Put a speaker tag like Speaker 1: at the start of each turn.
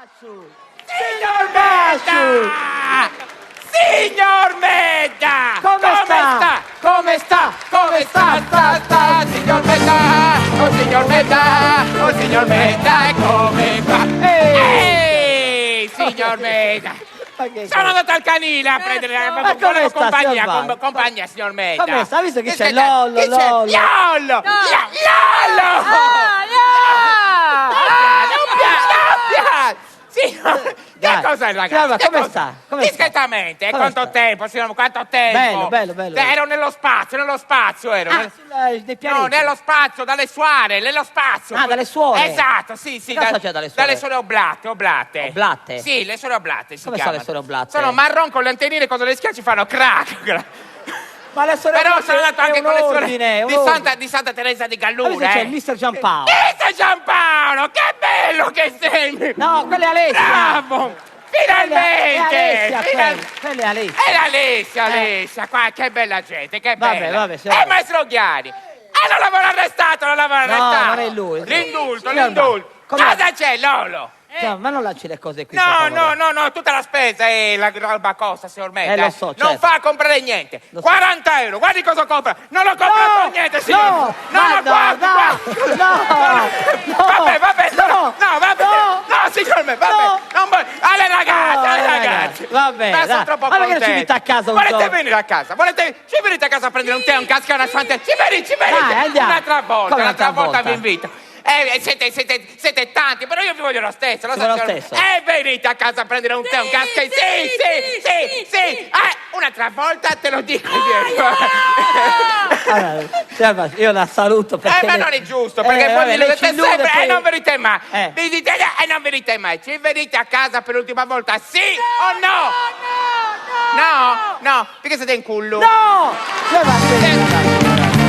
Speaker 1: Signor Baciu! Signor Medda!
Speaker 2: Come sta?
Speaker 1: Come sta? Come sta? Signor Medda! Oh signor Medda! Oh signor Medda! E come fa? Ehi! Signor Medda! Sono andato al canile a prendere
Speaker 2: Ma come sta, signor Baciu?
Speaker 1: compagnia, signor Medda.
Speaker 2: Come sta? Ha visto che c'è
Speaker 1: Chi
Speaker 2: Lollo?
Speaker 1: c'è? Lollo! Lollo! Signor, che cos'è ragazzi?
Speaker 2: Signor,
Speaker 1: Che
Speaker 2: come
Speaker 1: cosa?
Speaker 2: sta? Come
Speaker 1: Discretamente,
Speaker 2: sta?
Speaker 1: quanto
Speaker 2: Come
Speaker 1: tempo, signor, quanto tempo?
Speaker 2: Bello.
Speaker 1: Ero nello spazio ero.
Speaker 2: Dei pianeti.
Speaker 1: No, nello spazio, dalle suore, nello spazio.
Speaker 2: Ah, dalle suore?
Speaker 1: Esatto, sì.
Speaker 2: Cosa c'è dalle suore?
Speaker 1: Dalle suore oblate.
Speaker 2: Oblate?
Speaker 1: Sì, le suore oblate si
Speaker 2: Come
Speaker 1: chiamano.
Speaker 2: sono le suore oblate?
Speaker 1: Sono marron con le antennine, quando le schiacci fanno crack.
Speaker 2: Ma le suore
Speaker 1: Però
Speaker 2: oblate
Speaker 1: sono andato anche
Speaker 2: è
Speaker 1: con le suore
Speaker 2: ordine,
Speaker 1: di Santa Teresa di Gallura,
Speaker 2: C'è il Mister Giampaolo.
Speaker 1: Mister Giampaolo, che bello che sei!
Speaker 2: No, quella è Alessia.
Speaker 1: Bravo! Finalmente!
Speaker 2: Quella è Alessia.
Speaker 1: È Alessia, qua, che bella gente, che bella.
Speaker 2: Vabbè,
Speaker 1: E
Speaker 2: signor.
Speaker 1: maestro Ghiani? Non l'avevano arrestato,
Speaker 2: non è lui.
Speaker 1: L'indulto.
Speaker 2: Come-
Speaker 1: Cosa c'è, Lolo?
Speaker 2: Ma non lanci le cose qui. per
Speaker 1: No,
Speaker 2: favore.
Speaker 1: tutta la spesa è la roba costa, signor Medda.
Speaker 2: Lo so,
Speaker 1: Non
Speaker 2: certo.
Speaker 1: fa a comprare niente.
Speaker 2: Lo so.
Speaker 1: 40 euro, guardi cosa compra. Non ho comprato niente, signor.
Speaker 2: No,
Speaker 1: guardi. Vabbè. No, signor Medda, vabbè.
Speaker 2: No.
Speaker 1: Non vuoi- alle ragazze.
Speaker 2: Vabbè,
Speaker 1: Ma sono
Speaker 2: dai.
Speaker 1: troppo
Speaker 2: Ma perché non
Speaker 1: contento.
Speaker 2: ci venite a casa un
Speaker 1: Volete
Speaker 2: giorno?
Speaker 1: venire a casa? Ci venite a casa a prendere un tè, un casca, una sfante? Ci venite.
Speaker 2: Dai, andiamo.
Speaker 1: Un'altra
Speaker 2: Come un'altra
Speaker 1: volta
Speaker 2: volta?
Speaker 1: vi invito. Siete tanti, però io vi voglio lo stesso.
Speaker 2: Ci vuole lo stesso?
Speaker 1: Venite a casa a prendere un tè, un casca. Sì. Un'altra volta te lo dico.
Speaker 2: Allora, signor Baciu, io la saluto perché...
Speaker 1: Ma non è giusto, perché poi
Speaker 2: vabbè,
Speaker 1: mi
Speaker 2: lei
Speaker 1: dite
Speaker 2: ci illude,
Speaker 1: sempre
Speaker 2: poi-
Speaker 1: e non venite mai.
Speaker 2: Eh.
Speaker 1: Mi dite non venite mai. Ci venite a casa per l'ultima volta, sì o no? No, perché siete in culo.
Speaker 2: No! Signor Baciu,